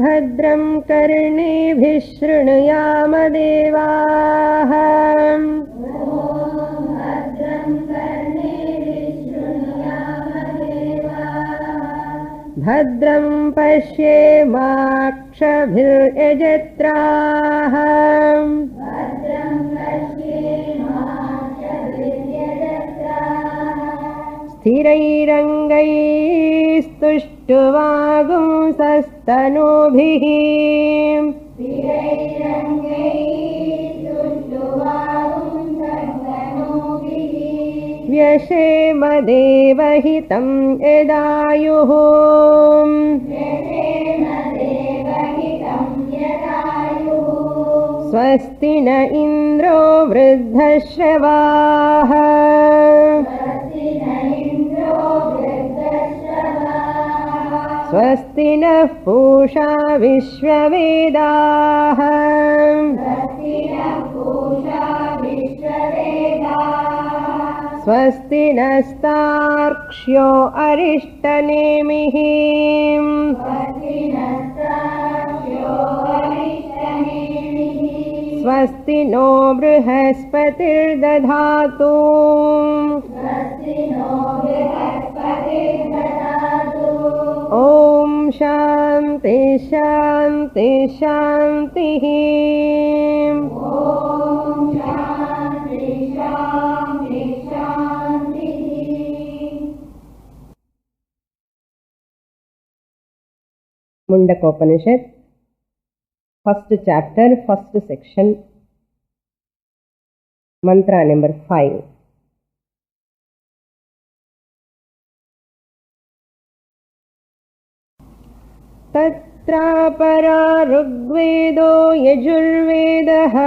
भद्रं कर्णेभिः शृणुयाम देवाः भद्रं पश्येमाक्षभिर्यजत्राः स्थिरैरङ्गैस्तुष्टुवागुंसस्तनूभिः व्यशेमदेवहितं यदायुः स्वस्ति न इन्द्रो वृद्धश्रवाः स्वस्ति नः पूषा विश्ववेदाः स्वस्ति नस्तार्क्ष्यो अरिष्टनेमिः स्वस्ति नो बृहस्पतिर्दधातु ॐ शान्ति शान्ति शान्तिः Mundakopanishad first chapter first section मंत्र नंबर 5 तत्रापरा ऋग्वेदो यजुर्वेदः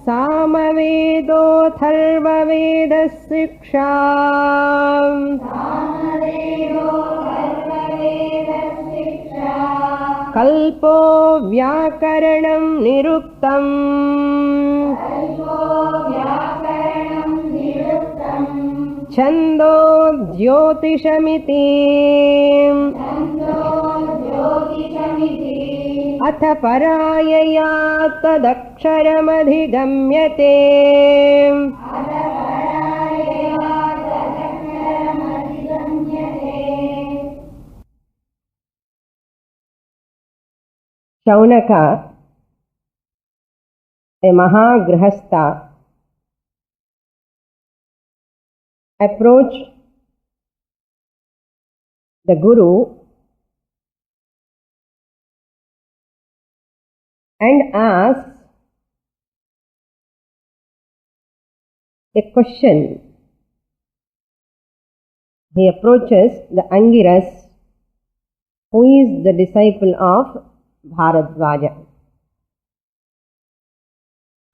सामवेदोऽथर्ववेदशिक्षा कल्पो व्याकरणं निरुक्तम् छन्दो ज्योतिषमिति अथ परायया तदक्षरमधिगम्यते Shaunaka, a Mahagrahastha, approached the Guru and asked a question. He approaches the Angiras, who is the disciple of Bharadwaja.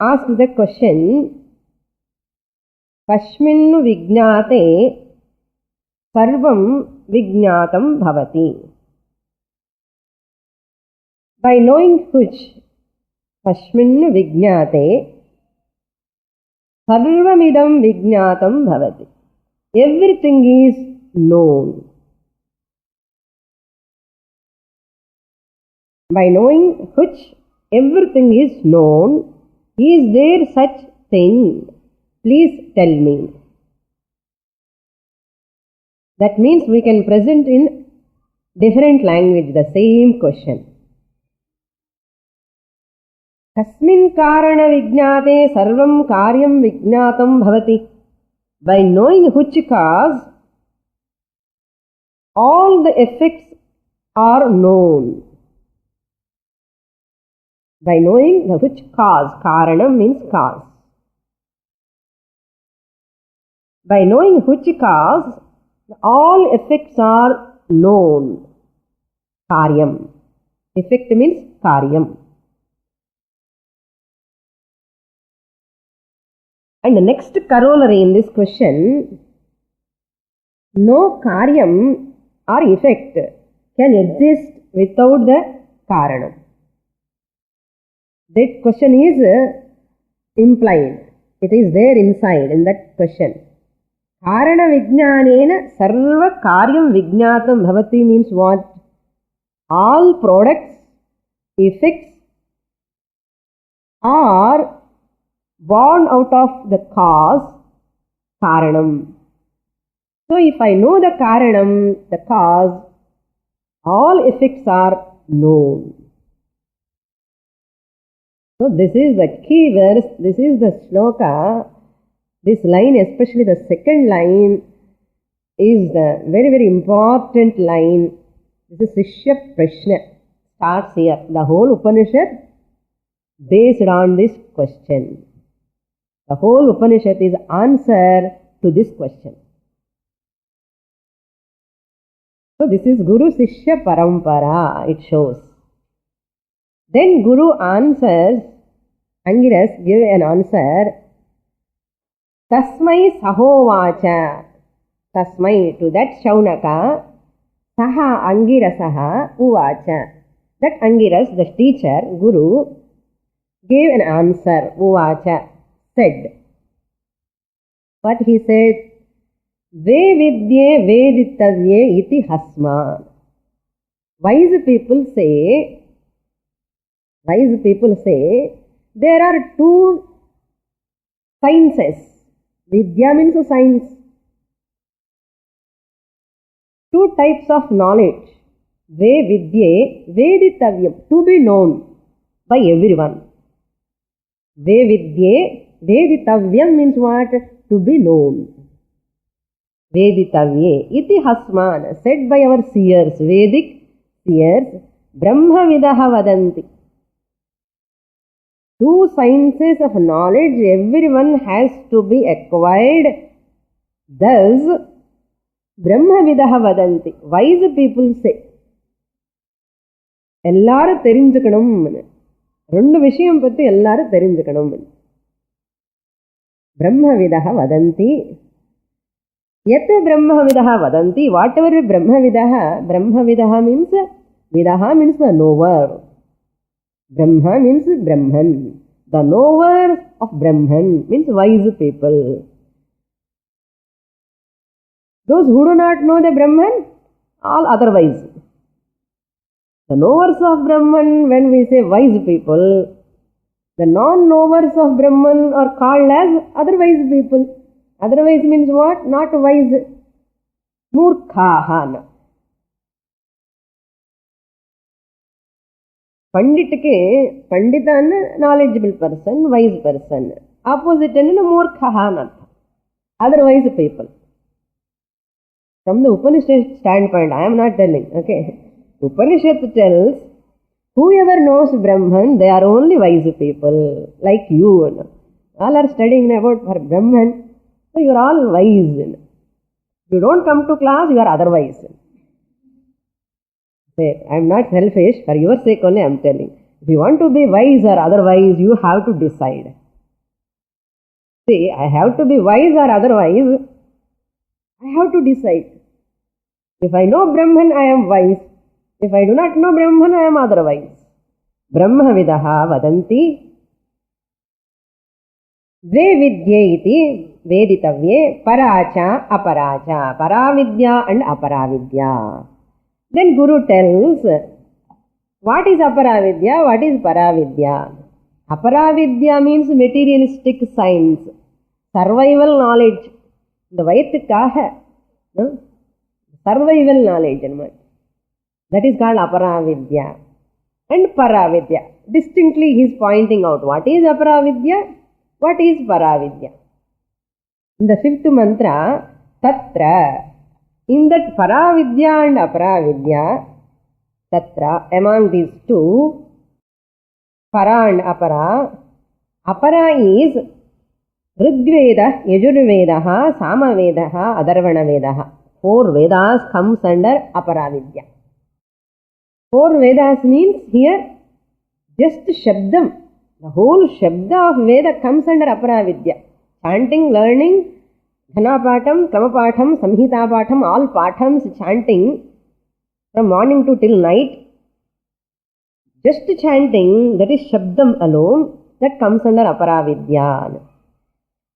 Asks the question, Kashminnu vignate sarvam vignatam bhavati. By knowing which, Kashminnu vignate sarvamidam vignatam bhavati. Everything is known. By knowing which everything is known, is there such thing? Please tell me. That means we can present in different language the same question. Kasmin karana vignate sarvam karyam vignatam bhavati. By knowing which cause, all the effects are known. By knowing which cause, karanam means cause. By knowing which cause, all effects are known. Karyam. Effect means karyam. And the next corollary in this question, no karyam or effect can exist without the karanam. That question is implied. It is there inside in that question. Karana Vijnanena Sarva Karyam Vijnatam Bhavati means what? All products, effects are born out of the cause, Karanam. So if I know the Karanam, the cause, all effects are known. So this is the key verse, this is the shloka. This line, especially the second line, is the very, very important line. This is Shishya Prashna. Starts here. The whole Upanishad based on this question. The whole Upanishad is answer to this question. So this is Guru Shishya Parampara, it shows. Then Guru answers, Angiras give an answer. Tasmai sahovacha. Tasmai, to that Shaunaka, Saha Angirasaha uvacha. That Angiras, the teacher, Guru, gave an answer, uvacha, said. What he said? Ve vidye veditavye iti hasma. Wise people say, there are two sciences. Vidya means science. Two types of knowledge. Ve vidye veditavyam, to be known by everyone. Ve vidye veditavyam means what? To be known. Veditavye iti hasman, said by our seers, Vedic seers, Brahma vidaha vadanti. Two sciences of knowledge everyone has to be acquired. Thus, Brahma vidaha vadanti. Wise people say. Ellaru therinjukanum. Rendu vishayam patti ellaru therinjukanum. Brahma vidaha vadanti. Yat Brahma vidaha vadanti. Whatever Brahma vidaha means the knower. Brahma means Brahman. The knowers of Brahman means wise people. Those who do not know the Brahman, all otherwise. The knowers of Brahman, when we say wise people, the non-knowers of Brahman are called as otherwise people. Otherwise means what? Not wise. Murkhaha. Pandita, knowledgeable person, wise person. Opposite and murkhaha. Otherwise people. From the Upanishad standpoint, I am not telling. Okay. Upanishad tells, whoever knows Brahman, they are only wise people, like you. All are studying about Brahman, so you are all wise. You don't come to class, you are otherwise. I am not selfish, for your sake only I am telling. If you want to be wise or otherwise, you have to decide. See, I have to be wise or otherwise, I have to decide. If I know Brahman, I am wise. If I do not know Brahman, I am otherwise. Brahma vidaha vadanti. Dve vidye iti veditavye paracha aparacha. Paravidya and aparavidya. Then Guru tells, what is aparavidya, what is paravidya? Aparavidya means materialistic science, survival knowledge. The Vaitikaha, no? Survival knowledge. That is called aparavidya. And paravidya. Distinctly he is pointing out what is aparavidya, what is paravidya. In the fifth mantra, tatra. In that paravidya and aparavidya, tatra, among these two, para and apara, apara is Rigveda, Yajurvedaha, Samavedaha, Adarvana. 4 Vedas comes under aparavidya. 4 Vedas means here just Shabdam. The whole Shabda of Veda comes under aparavidya. Chanting, learning, Dhanapatham, Kamapatham, Samhitapatham, all pathams chanting from morning to till night. Just chanting, that is Shabdam alone, that comes under aparavidya.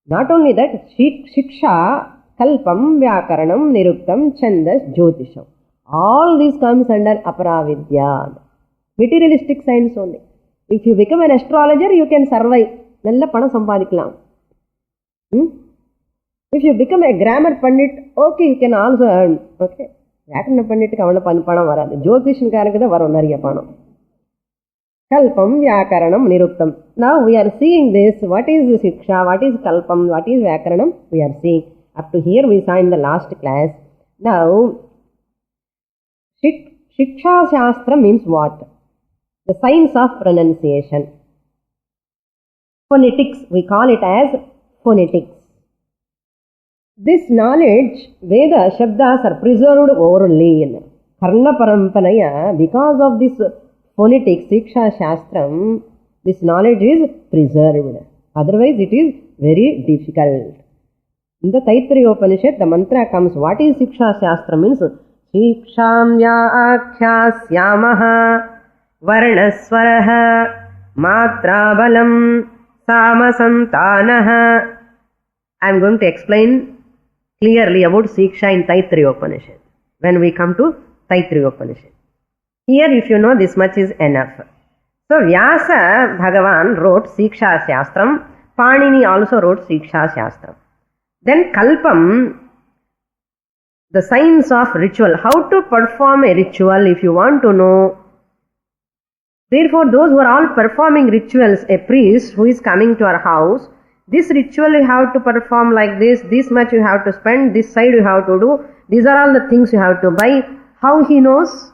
Not only that, Shiksha, kalpam, vyakaranam, niruktam, chandas, jyotisham. All these comes under aparavidya. Materialistic science only. If you become an astrologer, you can survive. Nalla pana sampadikalam. If you become a grammar pandit, okay, you can also earn. Okay. Vyakarana pandit ka avana panam varadu. Jyotishan karakku da varum nariya panam. Kalpam, Vyakaranam, Niruktam. Now we are seeing this. What is Siksha? What is Kalpam? What is Vyakaranam? We are seeing. Up to here we saw in the last class. Now, Shiksha Shastra means what? The science of pronunciation. Phonetics. We call it as phonetics. This knowledge, Veda Shabdas are preserved orally in Karna Parampanaya. Because of this phonetics, Siksha Shastram, this knowledge is preserved. Otherwise, it is very difficult. In the Taittiriya Upanishad, the mantra comes, what is Siksha Shastra means? Siksham Akhyāsyāmaha Varnasvaraha Matrabalam Samasantanaha. I am going to explain clearly about Siksha in Taittiriya Upanishad when we come to Taittiriya Upanishad. Here, if you know, this much is enough. So, Vyasa Bhagavan wrote Siksha Shastram. Panini also wrote Siksha Shastram. Then Kalpam, the science of ritual. How to perform a ritual if you want to know. Therefore, those who are all performing rituals, a priest who is coming to our house, this ritual you have to perform like this much you have to spend, this side you have to do, these are all the things you have to buy. How he knows?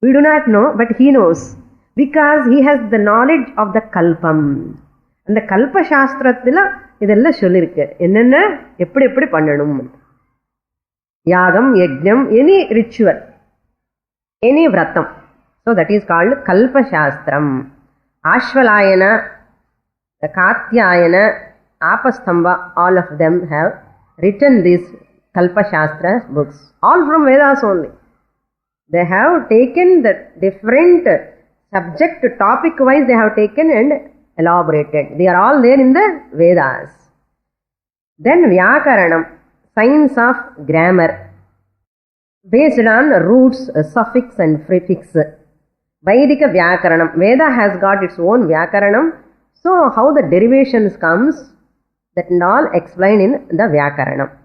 We do not know, but he knows. Because he has the knowledge of the Kalpam. And the Kalpa Shastrathila, idella sollirukku. Enna, eppadi pannanum. Yagam, Yajnam, any ritual, any vratam. So that is called Kalpa Shastram. Ashvalayana, the Katyayana, Apastamba, all of them have written these Kalpa Shastra books. All from Vedas only. They have taken the different subject, topic wise they have taken and elaborated. They are all there in the Vedas. Then Vyakaranam, science of grammar, based on roots, suffix and prefix. Vaidika Vyakaranam, Veda has got its own Vyakaranam. So how the derivations comes, that and all explained in the Vyakaranam.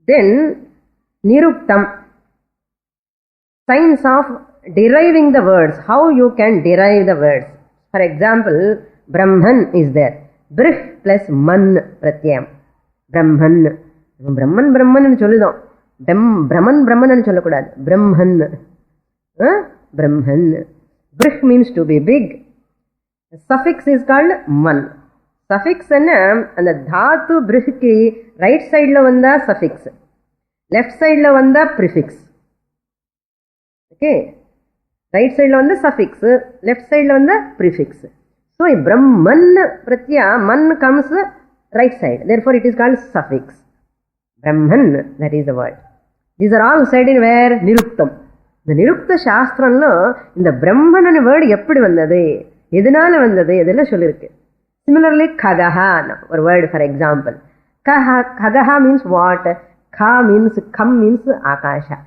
Then Niruktam, science of deriving the words, how you can derive the words. For example, Brahman is there. Brih plus man pratyam. Brahman. Brahman and cholidam. Brahman and cholakudad. Brahman. Brahman. Brih means to be big. The suffix is called man. Suffix and the dhatu brih ki right side lo vanda suffix. Left side lo vanda prefix. Okay. Right side lo vanda suffix. Left side lo vanda prefix. So, a Brahman pratya, man comes right side. Therefore, it is called suffix. Brahman, that is the word. These are all said in where? Niruktam. The Nirukta Shastranlo, in the Brahman and word, eppadi vandade? Edinala vandade? Edella sollirukku. Similarly, Khagaha, or word for example. Khagaha means what? Kha means, Kam means Akasha.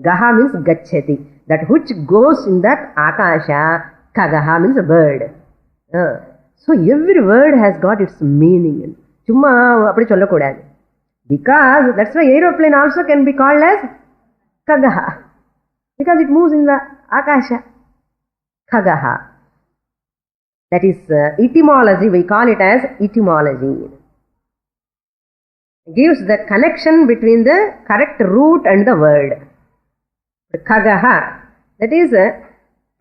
Gaha means Gacchati. That which goes in that Akasha, Khagaha means a bird. So every word has got its meaning. Chumma appadi sollakudadu. Because that's why aeroplane also can be called as Khagaha. Because it moves in the Akasha. Khagaha. That is etymology, we call it as etymology. It gives the connection between the correct root and the word. The Khagaha, that is a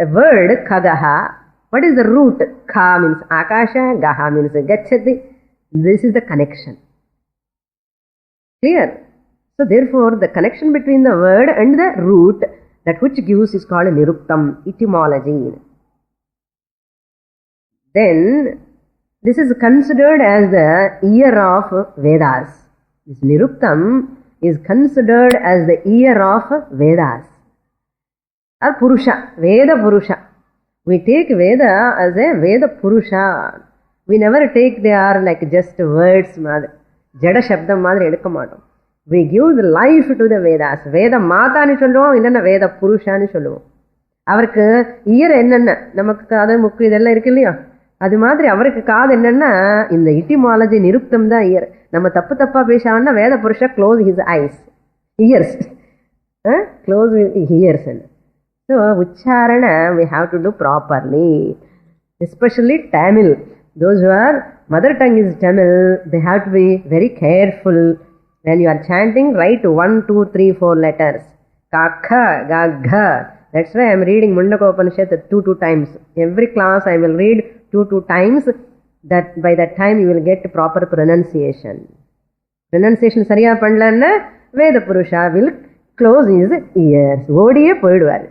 word Khagaha. What is the root? Kha means Akasha, Gaha means Gacchati. This is the connection. Clear? So therefore, the connection between the word and the root, that which gives, is called Niruktam, etymology. Then, this is considered as the ear of Vedas. This Niruktam is considered as the ear of Vedas. Or Purusha, Veda Purusha. We take Veda as a Veda Purusha. We never take they are like just words. ஜட சப்தம் மாதிரி எடுக்க மாட்டோம். we give the life to the Vedas. வேத மாதான்னு சொல்லுவோம், இல்லைன்னா வேத புருஷான்னு சொல்லுவோம். அவருக்கு இயர் என்னென்ன, நமக்கு காது முக்கு இதெல்லாம் இருக்கு இல்லையா, அது மாதிரி அவருக்கு காது என்னன்னா இந்த இட்டிமாலஜி நிருப்தம் தான் இயர். நம்ம தப்பு தப்பா பேசாமன்னா வேத புருஷா close his eyes, ears close with ears. So உச்சாரண we have to do properly, especially Tamil. Those who are mother tongue is Tamil, they have to be very careful when you are chanting. Write 1, 2, 3, 4 letters. Kakha, gagha. That's why I am reading Mundaka Upanishad 2 times. Every class I will read 2 times. That by that time you will get proper pronunciation. Pronunciation சரியா பண்ணலன்னா வேத புருஷா will close his ears. ஓடியே போயிடுவார்.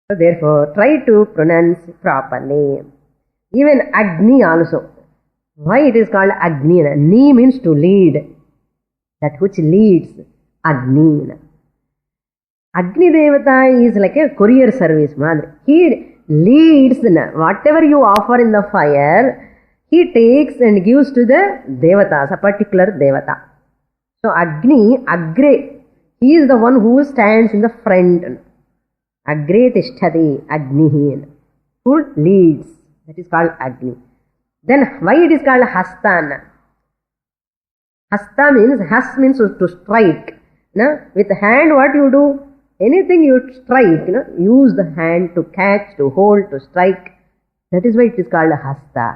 So therefore try to pronounce properly. Even Agni also. Why it is called Agni? Ni means to lead. That which leads. Agni. Agni Devata is like a courier service. He leads. Whatever you offer in the fire, he takes and gives to the Devatas, a particular Devata. So Agni, Agre, he is the one who stands in the front. Agre tishtati, Agnihi, who leads. That is called Agni. Then why it is called Hastana? Hasta means, has means to strike. No? With the hand what you do? Anything you strike, no? Use the hand to catch, to hold, to strike. That is why it is called Hasta.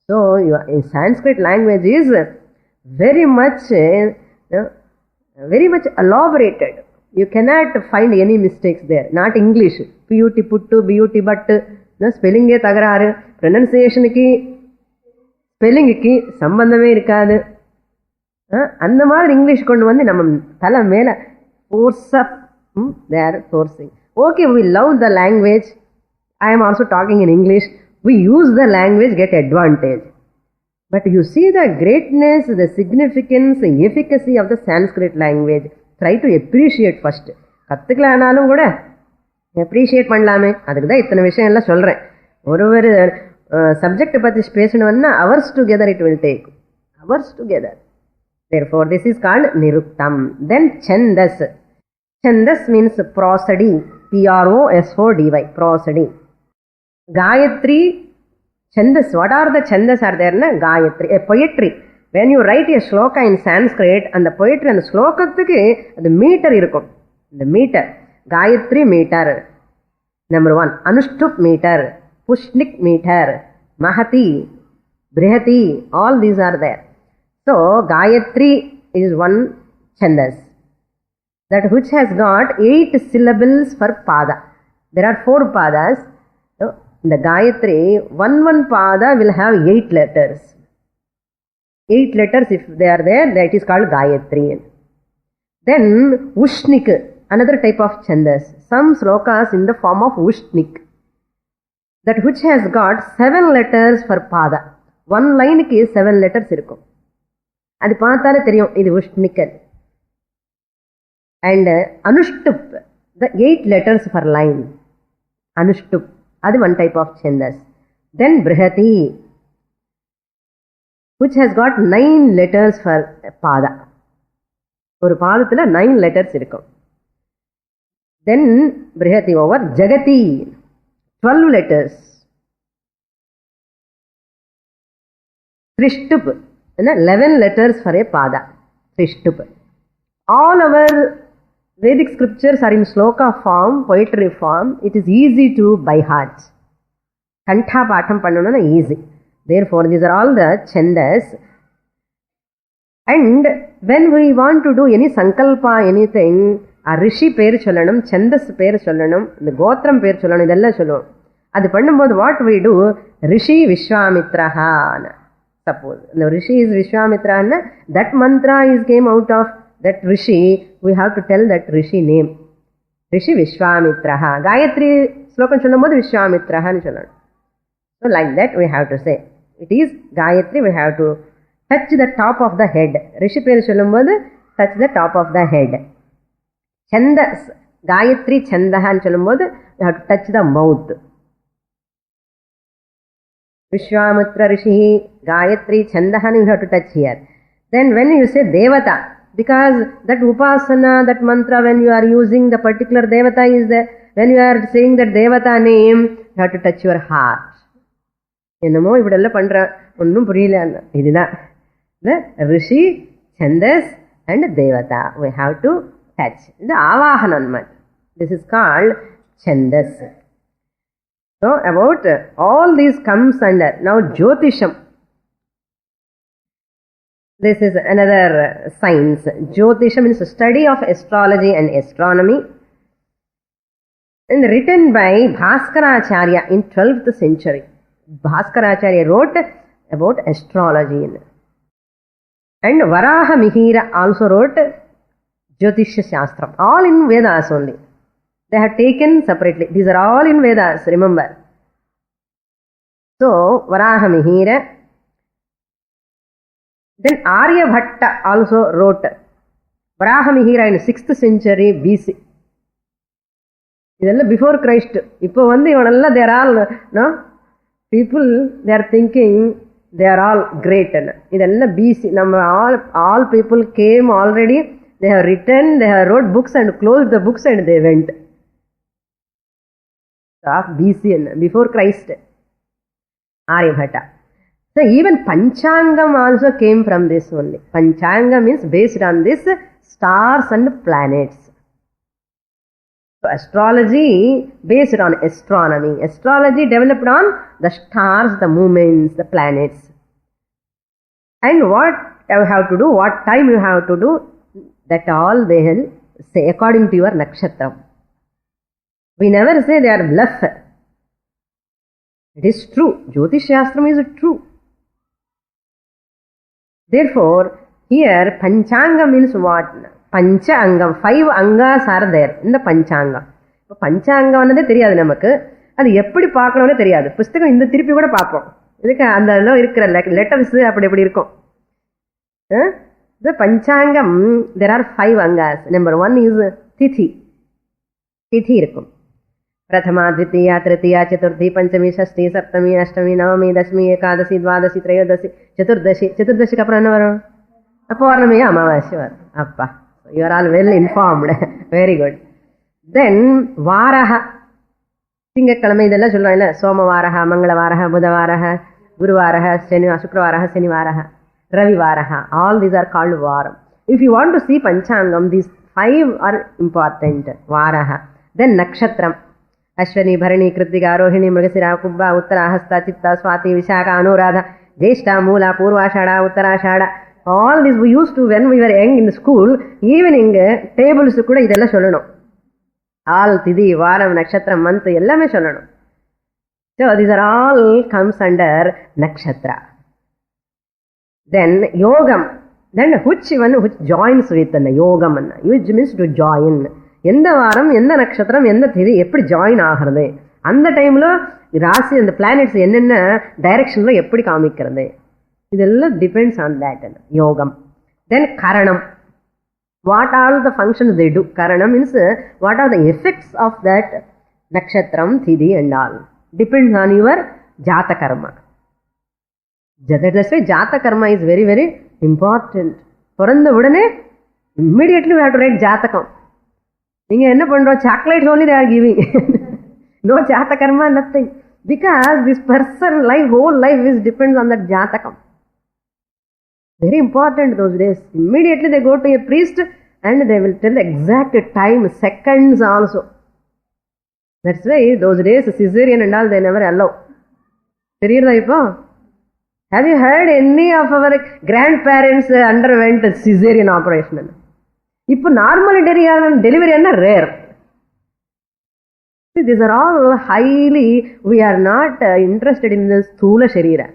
So in Sanskrit language is very much elaborated. You cannot find any mistakes there. Not English. Put, puttu, but, ஸ்பெல்லிங்கே தகராறு, ப்ரொனன்சியேஷனுக்கு ஸ்பெல்லிங்குக்கு சம்பந்தமே இருக்காது. அந்த மாதிரி English கொண்டு வந்து நம்ம தலை மேலே ஃபோர்ஸப் they are forcing. Okay, we love the language. I am also talking in English. We use the language, get advantage. But you see the greatness, the significance, the efficacy of the Sanskrit language. Try to appreciate first. கற்றுக்கலானாலும் கூட appreciate பண்ணலாமே. அதுக்கு தான் இத்தனை விஷயம் எல்லாம் சொல்கிறேன். ஒரு subject பற்றி பேசணும்னா hours together it will take. Hours together. Therefore, this is called Niruktam. Then Chandas. Chandas means prosody. Prosody. Prosody. Gayatri. Chandas. What are the Chandas are there? Na? Gayatri. A poetry. When you write a shloka in Sanskrit, and the poetry and the slokathukku the meter irukum. The meter. Gayatri meter. Number 1. Anushtup meter. Pushnik meter. Mahati. Brihati. All these are there. So, Gayatri is one Chandas. That which has got 8 syllables for pada. There are 4 padas. So, in the Gayatri, one pada will have 8 letters. 8 letters if they are there, that is called Gayatri. Then, Ushnik, another type of Chandas. Some slokas in the form of Ushnik. That which has got 7 letters for pada. One line ki 7 letters irukum. அது பார்த்தாலே தெரியும் இது உஷ்ணிக்கல். And Anushtup, the 8 letters for line. Anushtup, அது one type of Chandas. Then Brihati, which has got 9 letters for pada. ஒரு பாதத்தில் 9 letters இருக்கும். Then Brihati over Jagati, 12 letters. Trishtup, 11 letters for a pada. Trishtup. All our Vedic scriptures are in sloka form, poetry form. It is easy to by heart. Kantha patham pannuna easy. Therefore, these are all the Chandas. And when we want to do any sankalpa, anything, a rishi per sollanum, Chandas per sollanum, the gotram per sollanum, idella sollum. Adu pannumbodhu what we do? Rishi Vishwamitraha. Suppose the rishi is Vishwamitra, that mantra is came out of that rishi. We have to tell that rishi name. Rishi Vishwamitraha. Gayatri slokam sollumbodhu Vishwamitraha nu sollanum. So like that we have to say. It is Gayatri, we have to touch the top of the head. Rishi per sollumbodhu touch the top of the head. Chandas, Gayatri Chandaha nu sollumbodhu we have to touch the mouth. Vishwamitra Rishi, Gayatri, Chandahan you have to touch here. Then when you say Devata, because that upasana, that mantra, when you are using the particular Devata is there, when you are saying that Devata name, you have to touch your heart. என்னமோ இப்படியெல்லாம் பண்ற ஒன்றும் புரியல இதுதான் ரிஷி சந்தஸ் and devata we have to touch the avahanam. This is called chandas. So about all these comes under now jyotisham. This is another science. Jyotisham is a study of astrology and astronomy and written by Bhaskaracharya in 12th century. Bhaskaracharya wrote about astrology. And Varaha Mihira also wrote Jyotishya Shastram. All in Vedas only. They have taken separately. These are all in Vedas, remember. So, Varaha Mihira. Then Aryabhatta also wrote Varaha Mihira in 6th century BC. Idella before Christ. Ipo vandu ivanalla they are all, no? People, they are thinking they are all great. Idella BC. All people came already. They have written, they have wrote books and closed the books and they went. Of BC, before Christ. Aryabhatta. So even Panchangam also came from this only. Panchanga means based on this stars and planets. So astrology based on astronomy. Astrology developed on the stars, the movements, the planets. And what you have to do, what time you have to do, that all they will say according to your nakshatra. We never say they are bluff. It is true. Jyotish Shastram is true. Therefore, here Panchanga means what? Pancha Angam. 5 Angas are there in the Panchanga. Panchanga vanadhe theriyadu namakku. அது எப்படி பார்க்கணும்னு தெரியாது. புஸ்தகம் இந்த திருப்பி கூட பார்ப்போம். இதுக்கு அந்த இருக்கிற லெட்டர்ஸ் அப்படி எப்படி இருக்கும். The Panchangam, there are 5 Angas. Number 1 is Tithi. Tithi இருக்கும். प्रथमा द्वितीया तृतीया चतुर्थी पंचमी षष्ठी सप्तमी अष्टमी नवमी दशमी एकादशी द्वादशी त्रयोदशी चतुर्दशी. चतुर्दशीக்கு அப்புறம் என்ன வரும்? பௌர்ணமி அமாவாசை வரும். அப்பா, you are all well informed. Very good. Then வாரஹ, திங்கட்கிழமை இதெல்லாம் சொல்றாங்கல்ல, சோமவாரஹ, மங்களவாரஹ, புதவாரஹ, குருவாரஹ, சுக்ரவாரஹ, சனிவாரஹ, ரவிவாரஹ. All these are called varam. If you want to see Panchangam, these 5 are important. Varaha. Then nakshatram. Ashwani, Bharani, Kritika, Rohini, Mrigasira, Kubba, Uttara, Hasta, Chitta, Swati, Vishaka, Anuradha, Jeshta, Mula, Purvashada, Uttarashada. All these we used to when we were young in the school. Evening tables kuda idella sollanum. All Tithi, Varam, Nakshatram, month ellame sollanum. So these are all comes under nakshatra. Then yogam. Then which one which joins with the yogam. Which means to join. எந்த வாரம், எந்த நட்சத்திரம், எந்த திதி எப்படி join ஆகிறது, அந்த டைம்ல ராசி அந்த பிளானட்ஸ் என்னென்ன டைரக்ஷன்ல எப்படி காமிக்கிறது, இதெல்லாம் டிபெண்ட்ஸ் ஆன் தட் யோகம். தென் கரணம். What all the functions they do. கரணம் means what are the effects of that நட்சத்திரம், திதி and all depends on your ஜாத கர்மா. ஜாத கர்மா இஸ் வெரி வெரி இம்பார்ட்டன்ட். பிறந்த உடனே immediately we have to write ஜாதகம். நீங்க என்ன பண்றோம்? Chocolates only they are giving. No jata karma, nothing. Because this person life, whole life is depends on that jatakam. Very important those days. Immediately they go to a priest and they will tell the exact time, seconds also. That's why those days cesarean and all they never allow. Theriyudha ipo? Have you heard any of our grandparents underwent a cesarean operation? இப்போ normal delivery என்ன rare. These are all highly, we are not interested in the sthula sharira.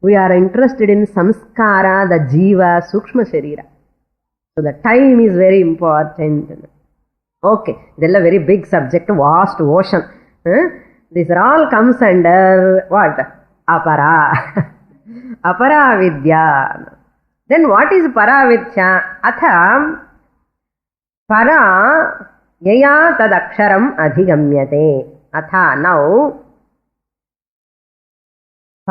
We are interested in samskara, the jiva, sukshma sharira. So the time is very important. Okay, this is a very big subject, vast ocean. These are all comes under what? Apara. Apara vidya. Then what is para vidya? Atha para yaya tadaksharam adhigamyate. Atha, now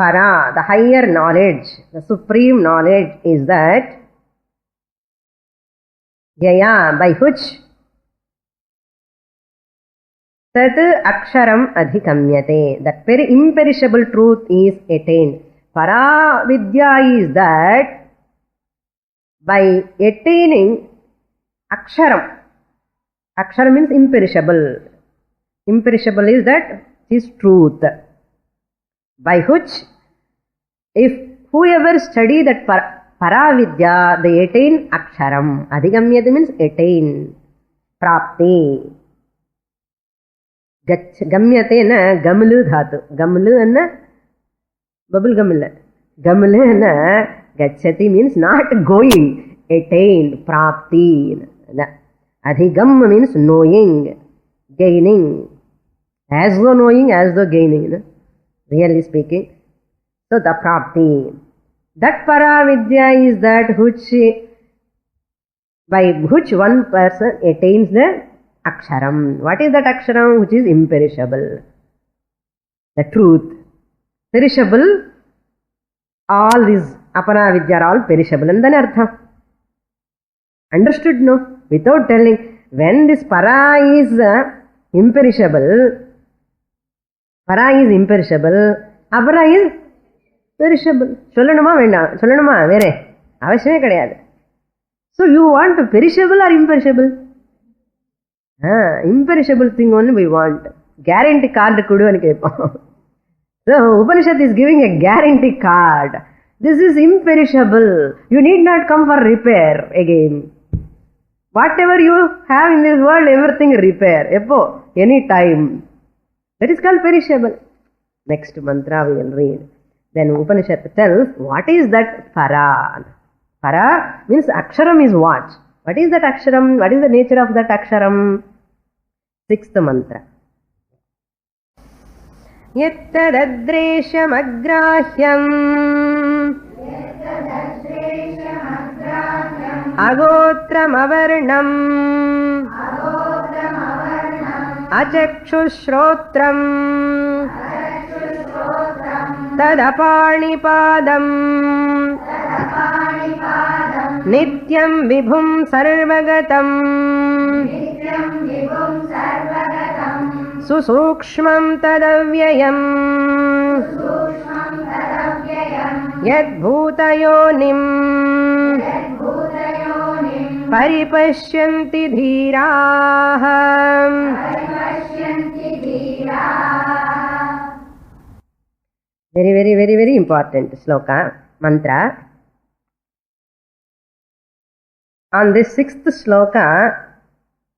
para, the higher knowledge, the supreme knowledge is that yaya, by which tat aksharam adhikamyate, that very imperishable truth is attained. Para vidya is that by attaining aksharam. Aksharam means imperishable. Imperishable is that is truth. By which, if whoever study that paravidya, they attain aksharam. Adhigamyate means attain. Prapti. Gamyate na gamlu dhatu. Gamlu na bubble gamla. Gamlu na gachati means not going. Attained. Prapti. Adhigam means knowing, gaining. As though knowing, as though gaining. Really speaking. So the prapti. That paravidya is that which, by which one person attains the aksharam. What is that aksharam? Which is imperishable. The truth. Perishable. All these aparavidya are all perishable. And then artha. Understood, no? Without telling. When this para is imperishable, para is imperishable, apara is perishable. Sollanuma venda, sollanuma vere. Avashyame kadayadu. So you want perishable or imperishable? Imperishable thing only we want. Guarantee card kudu ani keppom. So Upanishad is giving a guarantee card. This is imperishable. You need not come for repair again. Whatever you have in this world, everything repair. Eppo, any time. That is called perishable. Next mantra we will read. Then Upanishad tells, what is that para? Para means aksharam is what? What is that aksharam? What is the nature of that aksharam? Sixth mantra. Yattadadresham agrahyam agotram avarnam achakshushrotram tadapanipadam nityam vibhum sarvagatam susukshmam tadavyayam yadbhutayonim paripashyanti dhiraha. Very important sloka, mantra. On this sixth sloka,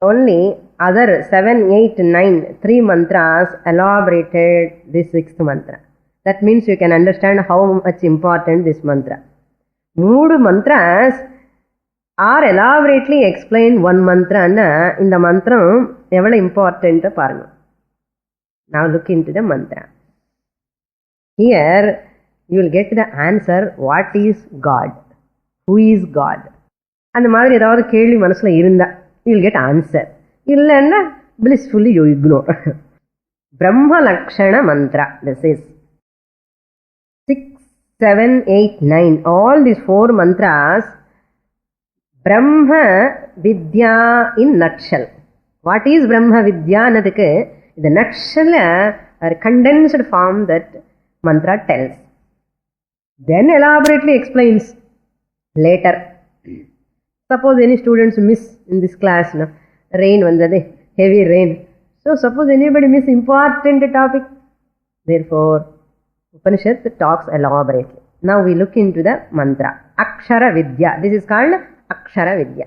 only other 7, 8, 9, 3 mantras elaborated this sixth mantra. That means you can understand how much important this mantra. 3 mantras are elaborately explained one mantra anna in the mantra evvala important paranga. Now look into the mantra. Here you will get the answer, what is God? Who is God? And the madri edavadhu kelvi manasula irunda you will get answer. Illanna blissfully you ignore. Brahma Lakshana mantra. This is 6, 7, 8, 9. All these 4 mantras, Brahma Vidya in nutshell. What is Brahma Vidya? Anadukku the nutshell or condensed form that mantra tells. Then elaborately explains later. Suppose any students miss in this class, no? Rain vandade, heavy rain. So suppose anybody miss important topic. Therefore, Upanishad talks elaborately. Now we look into the mantra. Akshara Vidya. This is called Akshara Vidya.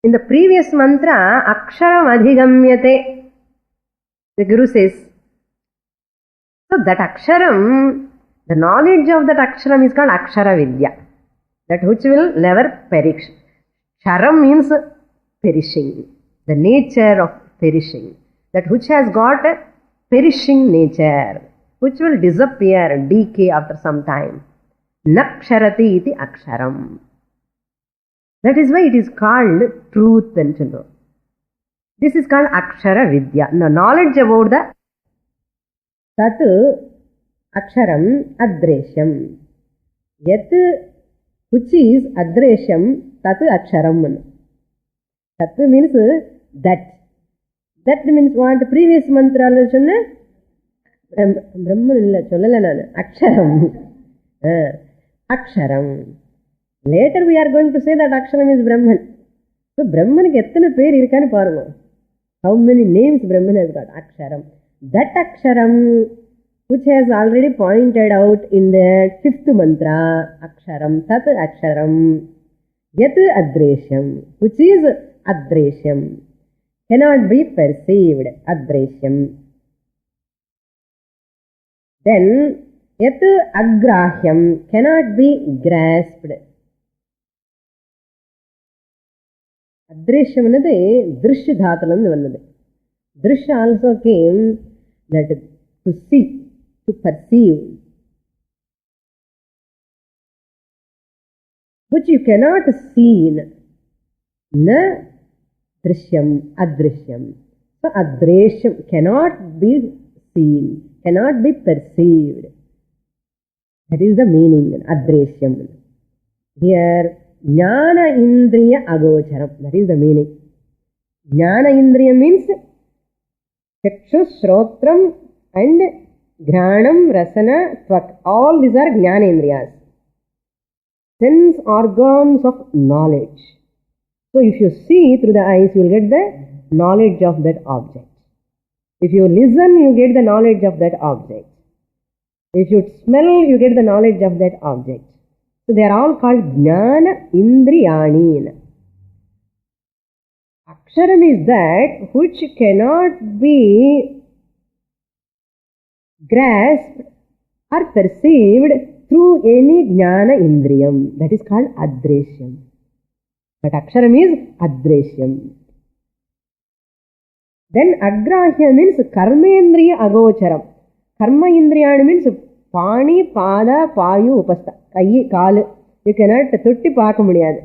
In the previous mantra, Aksharam Adhigamyate, the Guru says. So that Aksharam, the knowledge of that Aksharam is called Akshara Vidya. That which will never perish. Sharam means perishing. The nature of perishing. That which has got a perishing nature. Which will disappear, decay after some time. Naksharati iti Aksharam. That is why it is called truth and to know. This is called Akshara Vidya. The knowledge about the Tat అక్షరం అద్రేశ్యం. యత్ which is అద్రేశ్యం తత్ అక్షరం. తత్ means that. That means what? Previous మంత్రాల్లో சொன்ன బ్రహ్మన్ இல்ல சொல்லல நான். అక్షరం. అక్షరం. Later we are going to say that Aksharam is Brahman. So Brahmanக்கு எத்தனை பேர் இருக்கான்னு பாருங்க. How many names Brahman has got? Aksharam. That Aksharam which has already pointed out in the 5th mantra, Aksharam, Tat Aksharam, Yat Adreshyam, which is Adreshyam, cannot be perceived, Adreshyam. Then Yat Agrahyam, cannot be grasped. అదృశ్యం అనేది దృశ్య ధాతులందు ఉన్నది. దృశ్య also came that to see, to perceive, which you cannot see. Na దృశ్యం అదృశ్యం. So అదృశ్యం cannot be seen, cannot be perceived. That is the meaning, అదృశ్యం. Here జ్ఞాన ఇంద్రియ అగోచరం. That is the meaning. జ్ఞాన ఇంద్రియ మీన్స్ చక్షు, శ్రోత్రం అండ్ ఘ్రాణం, రసన, త్వక్. ఆల్ దీస్ ఆర్ జ్ఞానేంద్రియాస్, sense organs of knowledge. So if you see through the eyes you will get the knowledge of that object. If you listen you get the knowledge of that object. If you smell you get the knowledge of that object. So they are all called Jnana Indriyani. Aksharam is that which cannot be grasped or perceived through any Jnana Indriyam. That is called Adreshyam. But Aksharam is Adreshyam. Then Agrahya means Karmendriya Agocharam. Karma Indriyani means பாணி, பாத, பாயு, உபஸ்த. கை, காலு. You cannot தொட்டி பார்க்க முடியாது.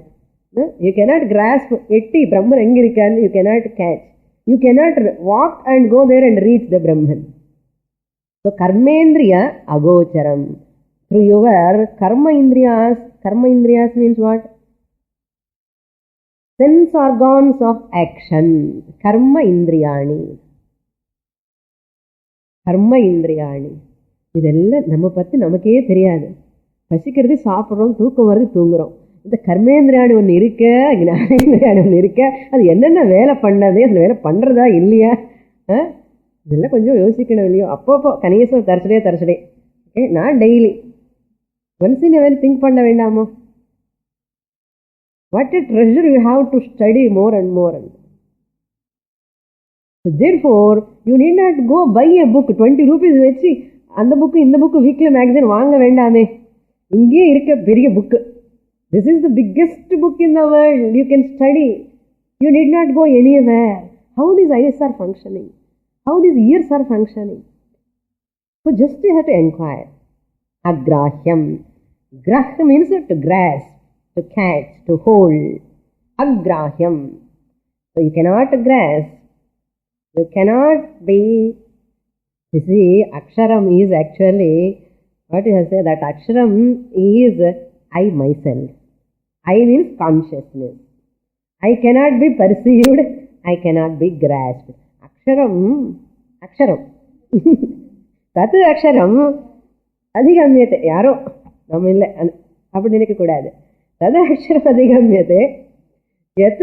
You cannot grass, எட்டி பிரம்மன் எங்க இருக்கான்னு you cannot catch. You cannot walk and go there and reach the Brahman. So கர்மேந்திரிய அகோச்சரம். த்ரூ யுவர் கர்ம இந்திரியாஸ். கர்ம இந்திரியாஸ் means what? Sense organs of action. கர்ம இந்திரியாணி. கர்ம இந்திரியாணி. இதெல்லாம் நம்ம பற்றி நமக்கே தெரியாது. பசிக்கிறது சாப்பிட்றோம், தூக்கம் வருது தூங்குறோம். இந்த கர்மேந்திரியாணி ஒன்று இருக்க, ஞானேந்திரியாணி ஒன்று இருக்க, அது என்னென்ன வேலை பண்ணது, அந்த வேலை பண்ணுறதா இல்லையா? இதெல்லாம் கொஞ்சம் யோசிக்கணும் இல்லையோ? அப்பப்போ கணேசம் தரச்சடே. ஓகே, நான் daily once in ever think பண்ண வேண்டாமோ? What a treasure you have to study more and more and. Therefore, you need not go buy a book, 20 rupees வச்சு அந்த புக்கு இந்த புக்கு வீக்லி மேகசின் வாங்க வேண்டாமே. இங்கே இருக்க பெரிய book. This is the biggest book in the world. You can study. You need not go anywhere. How these eyes are functioning, how these ears are functioning. So just you have to enquire. அக்ராஹ்யம். கிரஹ் means to grasp, to catch, to hold. அக்ராஹ்யம். So you cannot grasp. You cannot be. You see, Aksharam is actually, what you have said, that Aksharam is I myself. I means consciousness. I cannot be perceived. I cannot be grasped. Aksharam. Tat Aksharam Adhigamyate. Yaro நம்ம இல்லை அப்படி நினைக்கக்கூடாது. Tat Aksharam Adhigamyate. Yat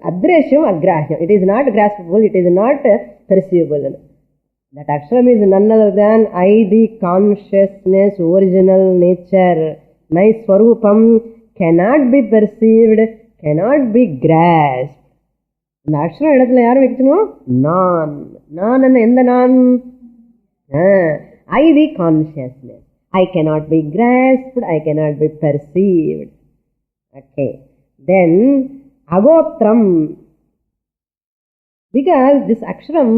Adreshyam Agrahyam. It is not graspable. It is not perceivable. That Aksharam is none other than I, the consciousness, original nature. My Swarupam cannot be perceived, cannot be grasped. இந்த அக்ஷரம் இடத்துல யாரும் வைக்கணும்? நான். நான் என்ன? எந்த நான்? I, the consciousness. I cannot be grasped, I cannot be perceived. Okay. Then Agotram. Because this Aksharam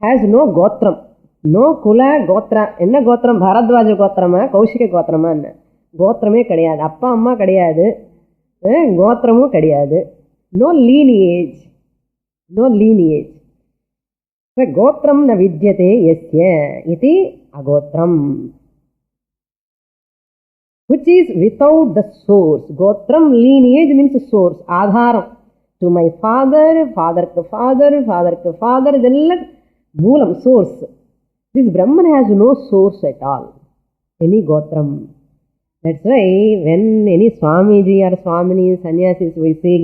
has no gotram, no kula gotra. என்ன கோத்திரம்? பாரத்வாஜ கோத்திரமா, கௌஷிக கோத்திரமா? என்ன கோத்திரமே கிடையாது. அப்பா அம்மா கிடையாது, கோத்திரமும் கிடையாது. No lineage, no lineage. கோத்திரம் ந வித்யதே யஸ்ய இதி agotram, which is without the source. Gotram, lineage means source, adharam. To my father, father ka father, father ka father, idella moolam, source. This Brahman has no source at all, any gotram. That's why when any Swamiji or Swamini, sannyasis, we say,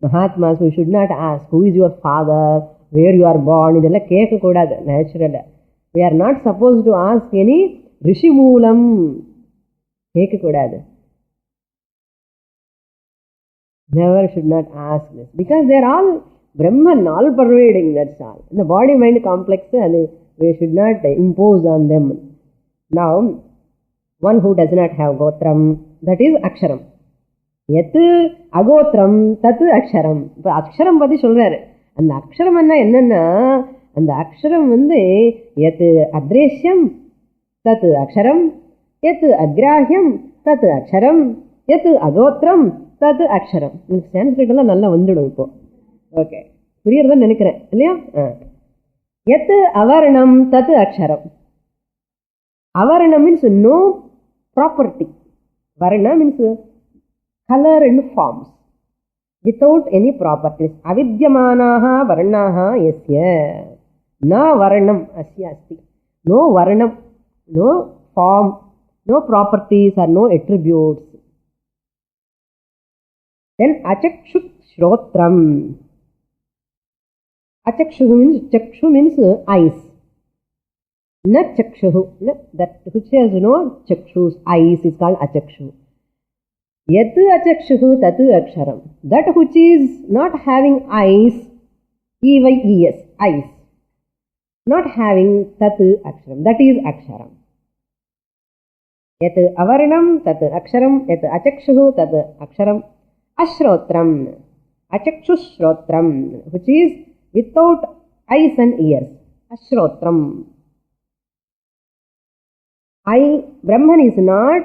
Mahatmas, we should not ask, who is your father, where you are born, idella keka kodadu, natural. We are not supposed to ask any Rishi Moolam, keka kodadu. Never should not ask this, because they are all Brahman, all pervading, that's all. The body-mind complex, we should not impose on them. Now, one who does not have gotram, that is aksharam. Yat agotram, tat aksharam. But aksharam pati solraru. And the aksharam enna, and the aksharam yat adreshyam, tat aksharam, yat agrahyam, tat aksharam, yat agotram, tat aksharam. In Sanskrit nalla vandidum ipo. Okay. புரியறதா நினைக்கிறேன் இல்லையா? Yat avaranam tat aksharam. Avarana means no property. Varana means color and forms without any properties. Avidyamanaha varanaha yasya. Na varanam asya asti. No varanam, no form, no properties or no attributes. Then achakshut shrotram. Chakshu means eyes. Na chakshu, that which has no chakshus, eyes is called achakshu. Yat achakshu tat aksharam. That which is not having eyes, eyes, eyes. Not having tat aksharam, that is aksharam. Yat avaranam tat aksharam, yat achakshu tat aksharam. Ashrotram, achakshushrotram, which is without eyes and ears. Ashrotram. Brahman is not,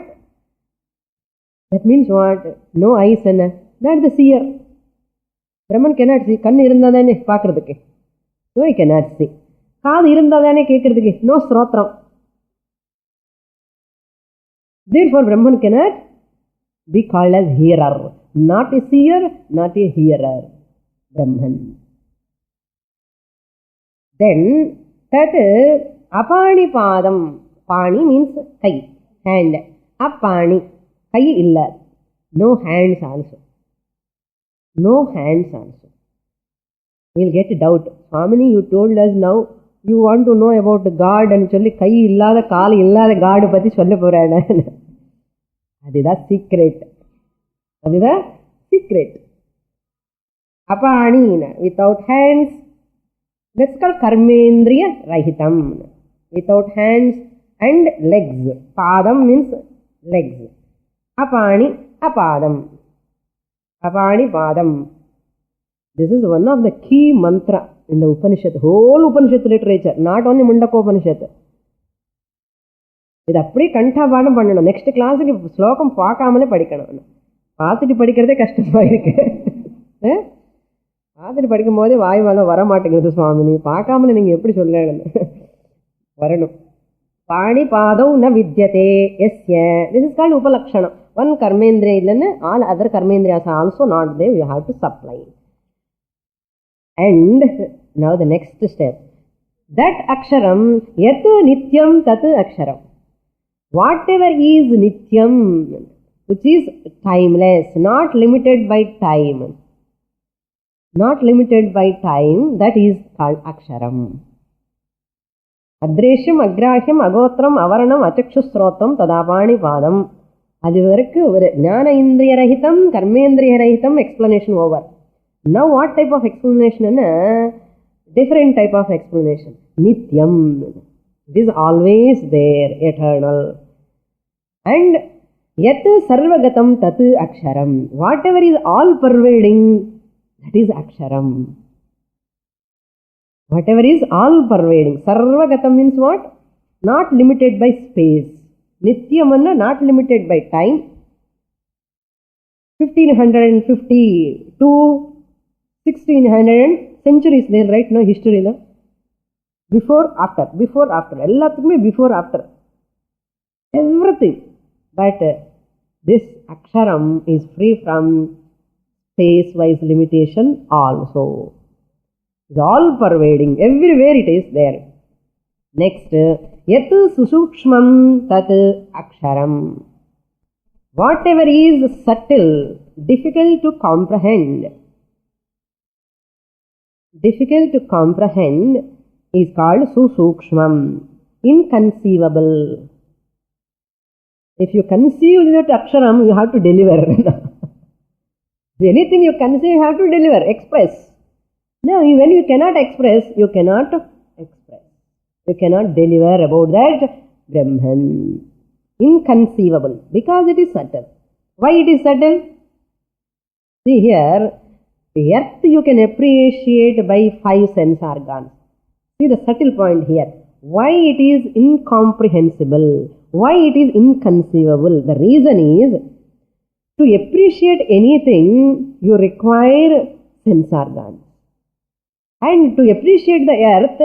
that means what? No eyes and not the seer. Brahman cannot see. Kannu irundadane paakradhukke. So he cannot see. Kaadu irundadane kekradhukke. No srotram. Therefore Brahman cannot be called as hearer. Not a seer, not a hearer. Brahman. Then, tat apani padam. Pani means kai, hand. Apani, kai illa. No hands also. No hands also. We'll get a doubt. Swamini, you told us now, you want to know about God and cholli kai illada, kaal illada God pati solla porana. Adida secret. Adida secret. Apani, without hands. That's called karmendriya rahitam. Without hands and legs. Padam means legs. Apani, apadam. Apani, padam. This is one of the key mantra in the Upanishad. Whole Upanishad literature. Not only Mundaka Upanishad. இது அப்படியே கண்டாபாடம் பண்ணணும். Next கிளாஸுக்கு ஸ்லோகம் பார்க்காமலே படிக்கணும். பார்த்துட்டு படிக்கிறதே கஷ்டமா இருக்கு. பார்த்துட்டு படிக்கும் போதே வாய் மேலே வர மாட்டேங்குது சுவாமினி. பார்க்காமல நீங்க எப்படி சொல்ல வரணும். பாணி பாதௌ ந வித்யதே எஸ்ய. திஸ் இஸ் கால்ட் உபலக்ஷணம். ஒன் கர்மேந்திரியா இல்லைன்னு ஆல் அதர் கர்மேந்திரியாஸ் also not there. You have to supply. And now the next step. That aksharam yat nityam tat aksharam. Whatever is nityam, which is timeless, not limited by time. Not limited by time, that is called aksharam. Adreshyam, agrahyam, agotram, avaranam, achakshusrotam, tadapani padam. அது வரைக்கும் ஒரு ஞான இந்திரிய ரஹிதம் கர்மேந்திரிய ரஹிதம் explanation over. Now what type of explanation? Different type of explanation. Nityam. It is always there, eternal. And yat sarvagatam tat aksharam. Whatever is all pervading, that is aksharam. Whatever is all pervading. Sarvagatam means what? Not limited by space. Nityam anna not limited by time. 1550 to 1600 centuries there, right? No history. Before, after. எல்லாத்துக்குமே before, after. Everything. But this aksharam is free from space-wise limitation also. It's all pervading. Everywhere it is there. Next, yat susukshmam tat aksharam. Whatever is subtle, difficult to comprehend, is called susukshmam, inconceivable. If you conceive that aksharam, you have to deliver. Anything you conceive, you have to deliver, express. Now, when you cannot express, you cannot deliver about that Brahman. Inconceivable, because it is subtle. Why it is subtle? See here, the earth you can appreciate by 5 sense organs. See the subtle point here. Why it is incomprehensible? Why it is inconceivable? The reason is, to appreciate anything, you require sense organs. And to appreciate the earth,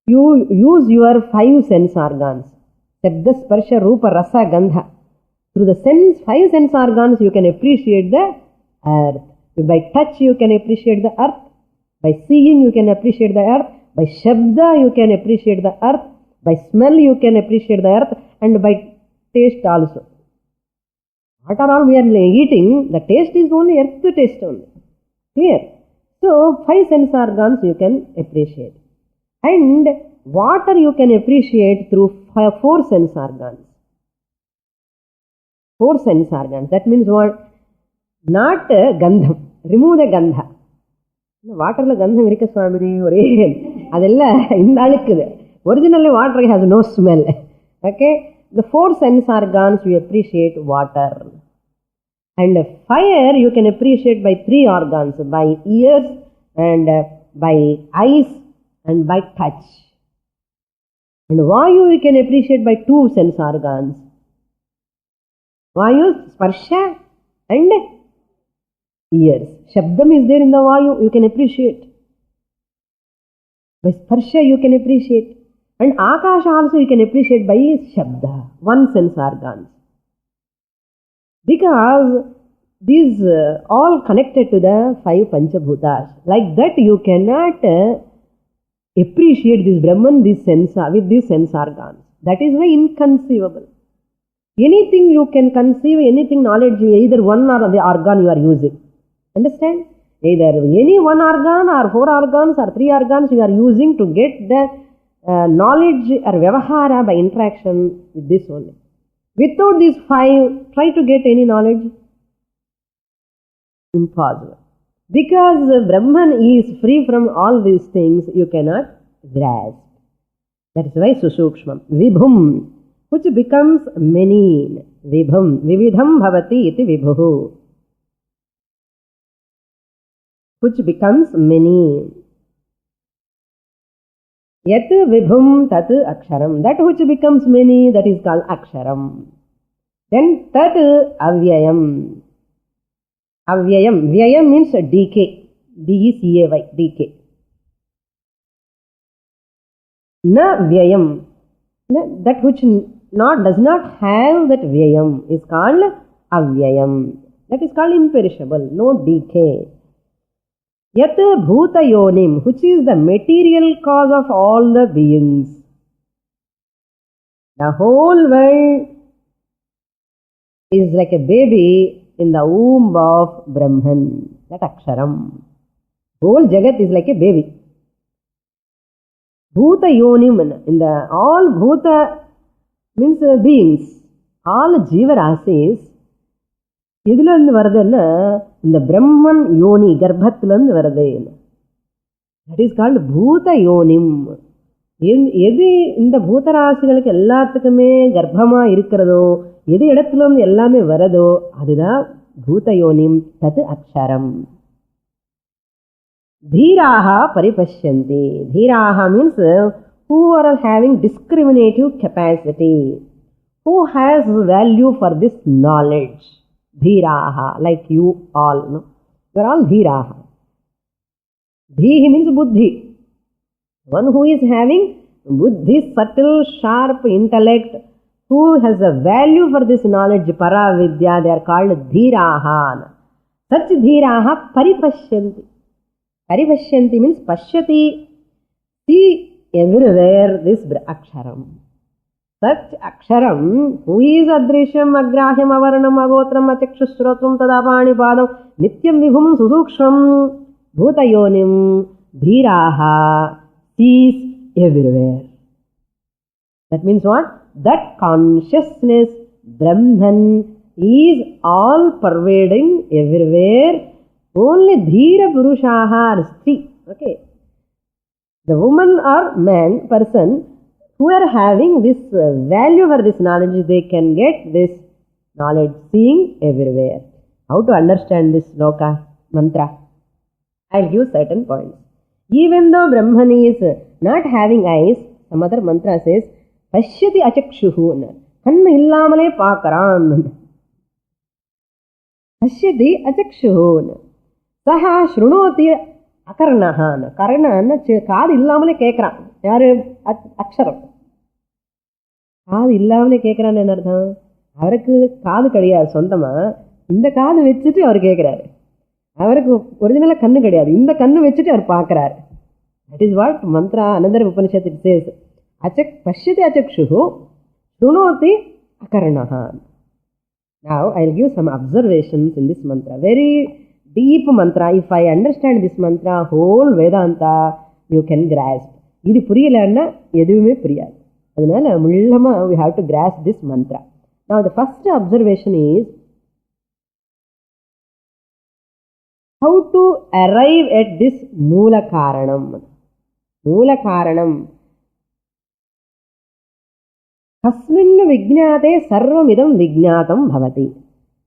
you use your 5 sense organs. Shabda, Sparsha, Rupa, Rasa, Gandha. Through the 5 sense organs, you can appreciate the earth. By touch, you can appreciate the earth. By seeing, you can appreciate the earth. By Shabda, you can appreciate the earth. By smell, you can appreciate the earth. And by taste also. What are all we are eating? The taste is only earth taste only. Clear? So, 5 sense organs you can appreciate. And water you can appreciate through 4 sense organs. 4 sense organs. That means what? Not gandham. Remove the gandha. Water la gandham irikka swamini ore adella indalukkude. Originally water has no smell. Okay? The 4 sense organs you appreciate water. And fire you can appreciate by 3 organs. By ears and by eyes and by touch. And Vayu you can appreciate by 2 sense organs. Vayu, Sparsha and ears. Shabdam is there in the Vayu, you can appreciate. By Sparsha you can appreciate. And Akasha also you can appreciate by Shabda, 1 sense organs. Because these all connected to the 5 Panchabhutas. Like that you cannot appreciate this Brahman with these sense organs. That is why inconceivable. Anything you can conceive, anything knowledge, either one or the organ you are using. Understand? Either any 1 organ or 4 organs or 3 organs you are using to get the knowledge or vyavahara by interaction with this only. Without these 5, try to get any knowledge. Impossible. Because Brahman is free from all these things, you cannot grasp. That is why Susukshmam. Vibhum, which becomes many. Vibhum, Vividham Bhavati iti Vibhuhu. Which becomes many. Yat Vibhum tat aksharam. That which becomes many, that is called aksharam. Then tat avyayam. Avyayam. Vyayam means decay. D-E-C-A-Y. Decay. Na vyayam. That which does not have that vyayam is called avyayam. That is called imperishable. No decay. Yat bhuta yonim, which is the material cause of all the beings. The whole world is like a baby in the womb of Brahman, that aksharam. Whole jagat is like a baby. Bhuta yonim, in the all bhuta means beings, all jiva rasis. எதுல இருந்து வருதுன்னா இந்த பிரம்மன் யோனி கர்ப்பத்துல இருந்து வருது. That is called பூத யோனிம். எது இந்த பூதராசிகளுக்கு எல்லாத்துக்குமே கர்ப்பமா இருக்கிறதோ, எது இடத்துல இருந்து எல்லாமே வரதோ, அதுதான் பூத யோனிம். தத் அக்ஷரம். தீராஹா பரிபஷ்யந்தி. தீராஹா means who are having discriminative capacity, who has value for this knowledge. Dhiraha, like you all, no? You are all Dhiraha. Dhihi means buddhi. One who is having buddhi, subtle, sharp intellect, who has a value for this knowledge, para vidya, they are called dhiraha. Such dhiraha paripashyanti. Paripashyanti means pashyati, see everywhere this aksharam. Such aksharam, who is adrishyam, agrahyam, avaranam, agotram, achakshushrotram, tadapani padam, nityam vibhum susuksham, bhutayonim, dhiraha, sees everywhere. That means what? That consciousness, Brahman, is all pervading everywhere. Only dhira purushaha are stree. Okay. The woman or man, person, who are having this value for this knowledge, they can get this knowledge, seeing everywhere. How to understand this loka mantra? I'll give certain points. Even though Brahman is not having eyes, some other mantra says, Pashyati achakshuhu. Kannu illamale paakaran. Pashyati achakshuhu. Saha shrunoti akarnahan. Karnan kaadu illamale kekran. Yaru aksharam. Kaadu illamale kekran enna artham? Avarukku kaadu kadiyadu sondama. Inda kaadu vechittu avaru kekறாரு. அவருக்கு ஒரிஜினலா கண்ணு கிடையாது. இந்த கண்ணு வச்சுட்டு அவர் பார்க்கிறார். That is what mantra, another Upanishad it says. Pashyati achakshuhu shrunoti akarnaha. Now I will give some observations in this mantra. Very deep mantra. If I understand this mantra, whole Vedanta you can grasp. இது புரியலன்னா எதுவுமே புரியாது. அதனால முள்ளமா we have to grasp this mantra. Now the first observation is how to arrive at this Moola Karanam. Moola Karanam. Kasmin Vijnate Sarvamidam Vijnatam Bhavati.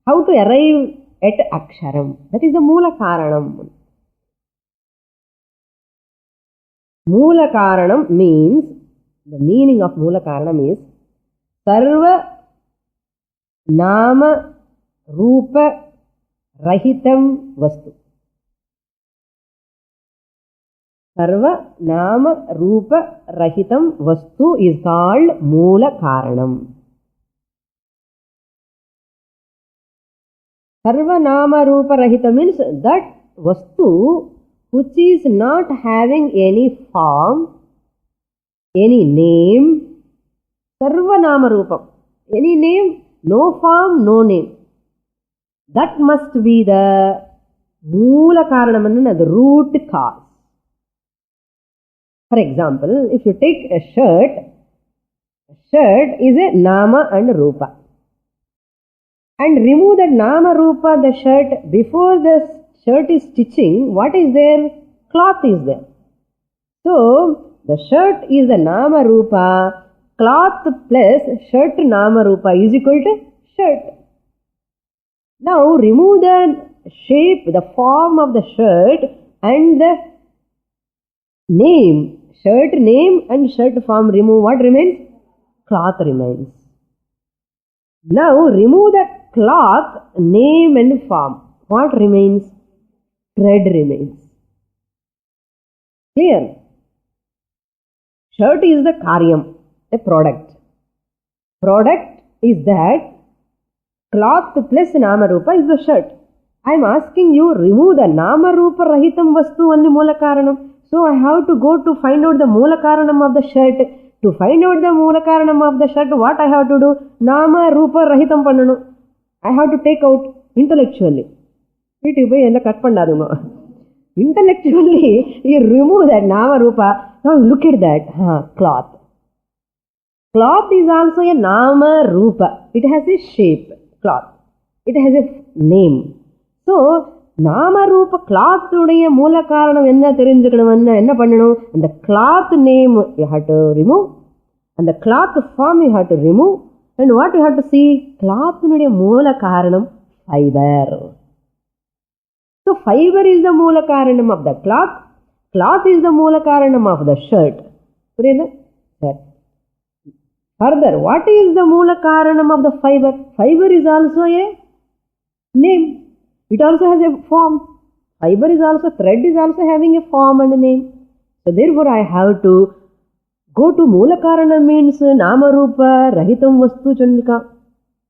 How to arrive at Aksharam. That is the Moola Karanam. Moola Karanam means, the meaning of Moola Karanam is Sarva Nama Rupa Rahitam Vastu. Sarva Nama Rupa Rahitam Vastu is called Moola Karanam. Sarva Nama Rupa Rahitam means that Vastu which is not having any form, any name. Sarva Nama Rupam. Any name, no form, no name. That must be the Moola Karanam, the root cause. For example, if you take a shirt is a Nama and Rupa. And remove that Nama Rupa, the shirt, before the shirt is stitching, what is there? Cloth is there. So, the shirt is the Nama Rupa, cloth plus shirt Nama Rupa is equal to shirt. Now, remove the shape, the form of the shirt and the name. Shirt name and shirt form remove. What remains? Cloth remains. Now, remove the cloth, name and form. What remains? Thread remains. Clear? Shirt is the karyam, a product. Product is that cloth plus Nama Rupa is the shirt. I am asking you, remove the Nama Rupa Rahitam Vastu and Moola Karanam. So I have to go to find out the Moola Karanam of the shirt. To find out the Moola Karanam of the shirt, what I have to do? Nama Rupa Rahitam Pannanu. I have to take out intellectually. Intellectually, you remove that Nama Rupa. Now look at that. Cloth. Cloth is also a Nama Rupa. It has a shape. Cloth. It has a name. So, Nama Rupa cloth uடைய மூல காரணம் என்ன தெரிஞ்சுக்கணும்னா என்ன பண்ணணும்? அந்த cloth name you have to remove and the cloth form you have to remove, and what you have to see? Cloth உடைய மூல காரணம் fiber. So fiber is the மூல காரணம் of the cloth. Cloth is the மூல காரணம் of the shirt. புரியுதா? சரி. Further, what is the மூல காரணம் of the fiber? Fiber is also a name. It also has a form. Fiber is also, thread is also having a form and a name. So therefore I have to go to Mulakaranam means Nama Rupa Rahitam Vastu Chandika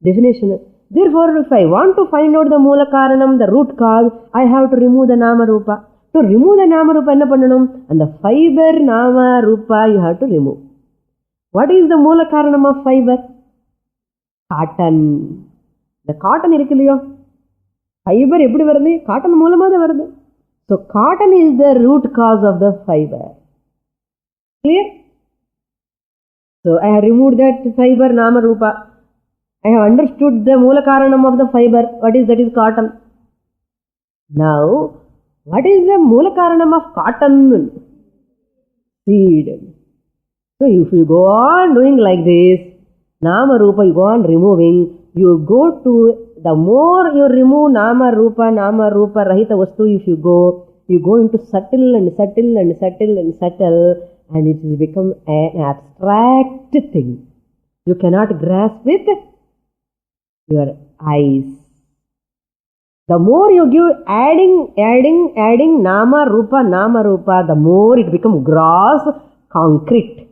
definition. Therefore, if I want to find out the Mulakaranam, the root cause, I have to remove the Nama Rupa. To remove the Nama Rupa, enna pannanum? And the fiber Nama Rupa you have to remove. What is the Mulakaranam of fiber? Cotton. The cotton irukilliyo. Fiber eppadi varudhu? Cotton moolama da varudhu. So cotton is the root cause of the fiber. Clear? So I have removed that fiber Nama Rupa. I have understood the Mulakaranam of the fiber. What is that? Is cotton. Now, what is the Mulakaranam of cotton? Seed. So if you go on doing like this, Nama Rupa, you go on removing, you go to, the more you remove Nama Rupa, Rahita Vastu, if you go into subtle and subtle and subtle and subtle, and it has become an abstract thing. You cannot grasp with your eyes. The more you give adding Nama Rupa, the more it becomes gross, concrete.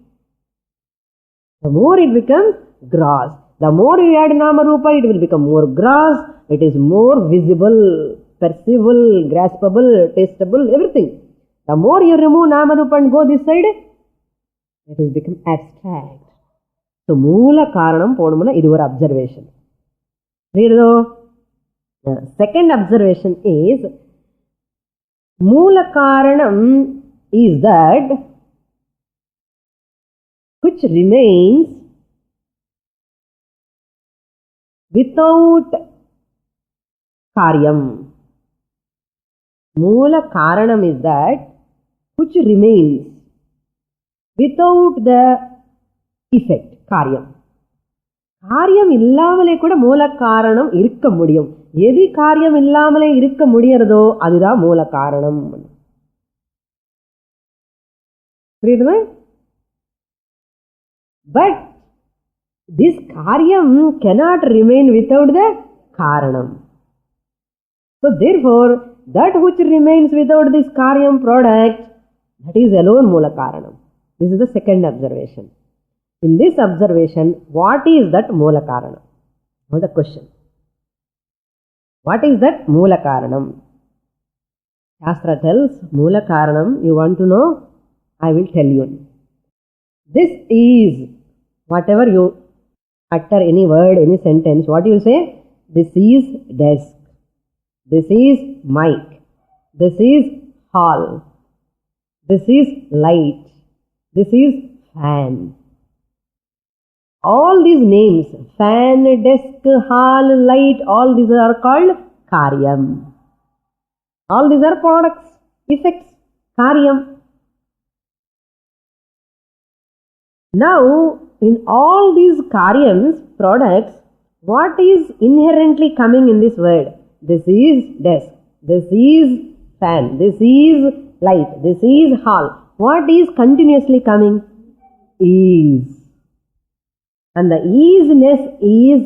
The more it becomes gross. The more you add Nama Rupa, it will become more gross. It is more visible, perceivable, graspable, tastable, everything. The more you remove Nama Rupa and go this side, it has become abstract. So, Moola Karanam Podumana, idu or observation. Second observation is Moola Karanam is that which remains without Karyam. Moola Karanam is that which remains without the effect, Karyam. காரியம் இல்லாமலே கூட மூல காரணம் இருக்க முடியும். எது காரியம் இல்லாமலே இருக்க முடியறதோ அதுதான் மூல காரணம். புரியுதுமா? But this karyam cannot remain without the karanam. So therefore, that which remains without this karyam product, that is alone moola karanam. This is the second observation. In this observation, what is that moola karanam? Now the question. What is that moola karanam? Shastra tells moola karanam. You want to know? I will tell you. This is, whatever you utter any word, any sentence, what you say? This is desk. This is mic. This is hall. This is light. This is fan. All these names, fan, desk, hall, light, all these are called karyam. All these are products, effects, karyam. Now, in all these karyams, products, what is inherently coming in this word? This is desk, this is fan, this is light, this is hall. What is continuously coming? Ease. And the easiness is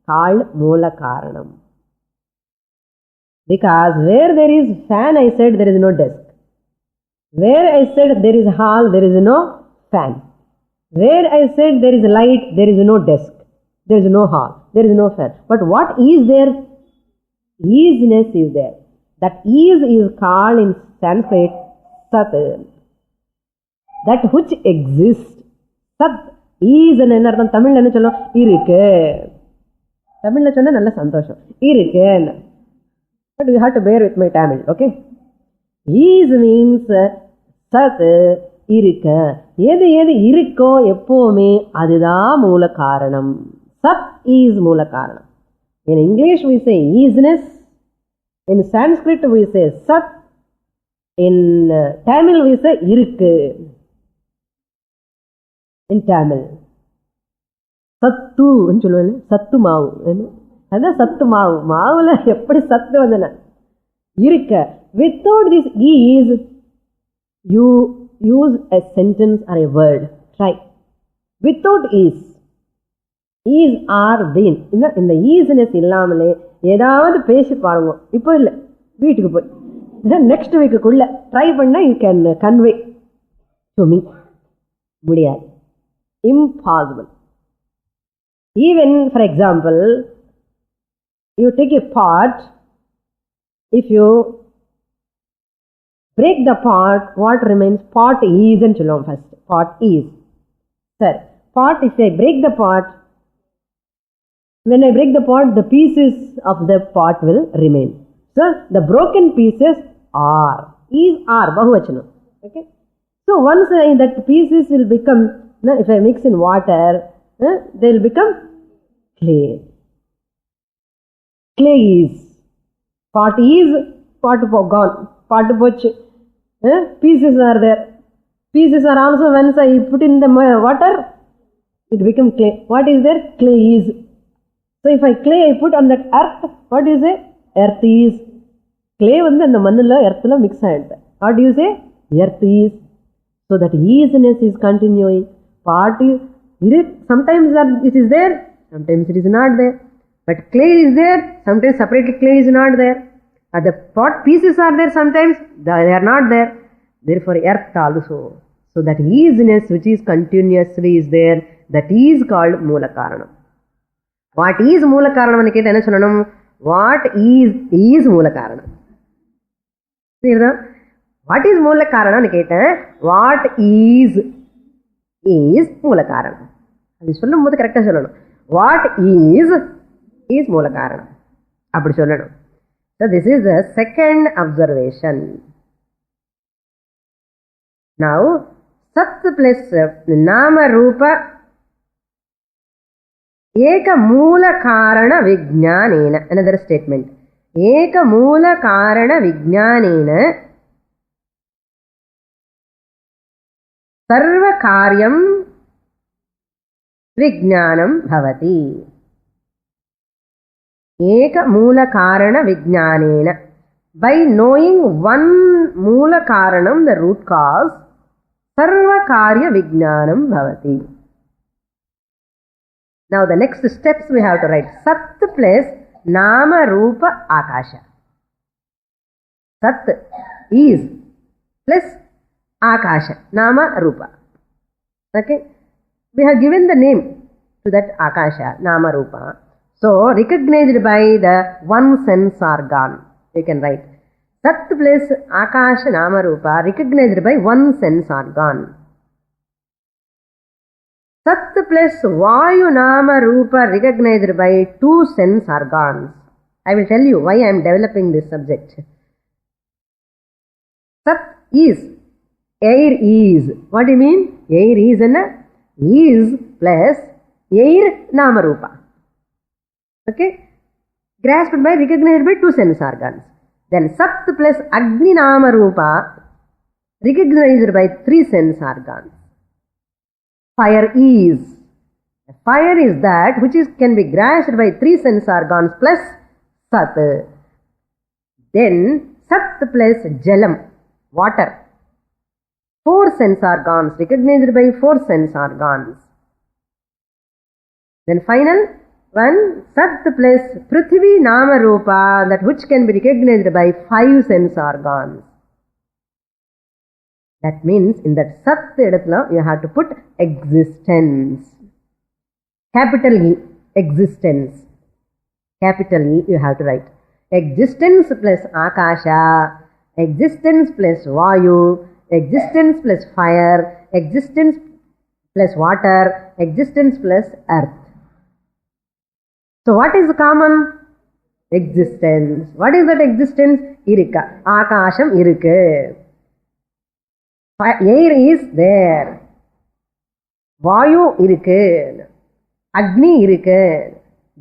called moola karanam. Because where there is fan, I said there is no desk. Where I said there is hall, there is no fan. Where I said there is light, there is no desk. There is no hall, there is no fan. But what is there? Easiness is there. That ease is called in Sanskrit Sat. That which exists. Sat. Ease and another Tamil and Cholo, Irike. Tamil Chana and Santosha. Irike. But you have to bear with my Tamil, okay? Ease means Sat, Irika. Yedi Iriko, Epome, Adida, Moola Karanam. Sat is Moola Karanam. In English we say easiness. In Sanskrit we say Sat. In Tamil we say Irike. In Tamil. Sattu, Sattu Mavu. Sattu Mavu. Mavula eppadi Sattu vandana. Irika. Without this ease, you use a sentence or a word. Try. Without ease. Ease or been. In the easiness illamale, edavadhu peshi paaruங்க. Ipo illa. Veetukku poi. Next week kulla try panna you can convey. to me. Mudiyadu. Impossible. Even, for example, you take a pot, if you break the pot, what remains? Pot is and chulom first. Pot is. Sir, pot, if I break the pot, when I break the pot, the pieces of the pot will remain. So, the broken pieces are. Is are, bahuvachanam. Okay. So, once that pieces will become, if I mix in water, they will become clay. Clay is. Pot is, pot gone. Pot poch. Pieces are there. Pieces are also, once I put in the water, it becomes clay. What is there? Clay is. So if I clay I put on that earth, what do you say? Earth is. Clay வந்து அந்த மண்ணுல earthல mix ஆயிடுது. What do you say? Earth is. So that easiness is continuing. Part is, sometimes it is there, sometimes it is not there. But clay is there, sometimes separately clay is not there. The pot pieces are there, sometimes they are not there. Therefore earth also. So that easiness which is continuously is there, that is called Moola Karanam. What is Moola Karanam ani ketta enna sollanum? What is Moola Karanam. Seriyudha? What is Moola Karanam ani ketta? What is Moola Karanam. Adu sollumbodhu correct ah sollanum. What is Moola Karanam. Appadi sollanum. So this is the second observation. Now, Sat plus Nama Rupa Eka Moola Karana Vijnanena. Another statement. Eka Moola Karana Vijnanena Sarva Karyam Vijnanam Bhavati. Eka Moola Karana Vijnanena. By knowing one Moola Karanam, the root cause, Sarva Karya Vijnanam Bhavati. Now the next steps we have to write. Sat plus Nama Rupa Akasha. Sat is plus Akasha. Nama Rupa. Okay. We have given the name to that Akasha, Nama Rupa. So recognized by the one sense organ. You can write. Sat plus Akasha Nama Rupa recognized by one sense organ. Sat plus Vayu Nama Rupa recognized by two sense organs. I will tell you why I am developing this subject. Sat is. Air is. What do you mean? Air is and is plus air Nama Rupa. Okay? Grasped by, recognized by two sense organs. Then Sat plus Agni Nama Rupa recognized by three sense organs. Fire is. Fire is that which can be grasped by three sense organs plus Sat. Then Sat plus Jalam, water. Four sense organs recognized by four sense organs. Then final one, Sat plus Prithvi Nama Rupa, that which can be recognized by five sense organs. That means in that Sat edathula you have to put existence. Capital E, existence. Capital E you have to write. Existence plus Akasha, existence plus Vayu, existence plus fire, existence plus water, existence plus earth. So what is common? Existence. What is that existence? Irika. Akasham irukku. Air is there. Vayu irukku. Agni irukku.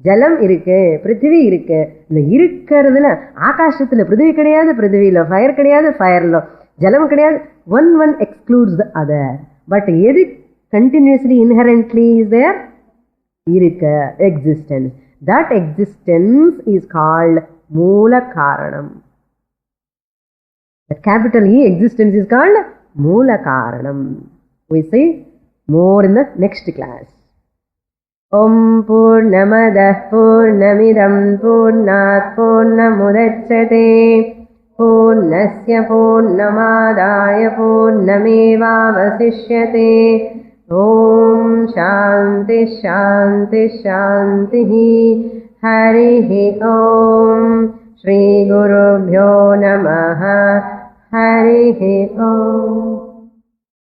Jalam irukku. Prithvi irukku. இந்த இருக்கிறதுல ஆகாசத்துல பிருத்திவி கிடையாது, பிருத்திவியில fire கிடையாது, ஃபயர்ல ஜலம் கிடையாது. One excludes the other. But எது continuously inherently is there? Irukku. Existence. That existence is called Moola Karanam. The capital E existence is called Moola Karanam. We see more in the next class. Om Purnamadah Purnamidam Purnat Purnamudachyate పూర్ణస్య పూర్ణమాదాయ పూర్ణమేవావశిష్యతే. ఓం శాంతి శాంతి శాంతి. హరి ఓం. శ్రీ గురుభ్యో నమః. హరి ఓం.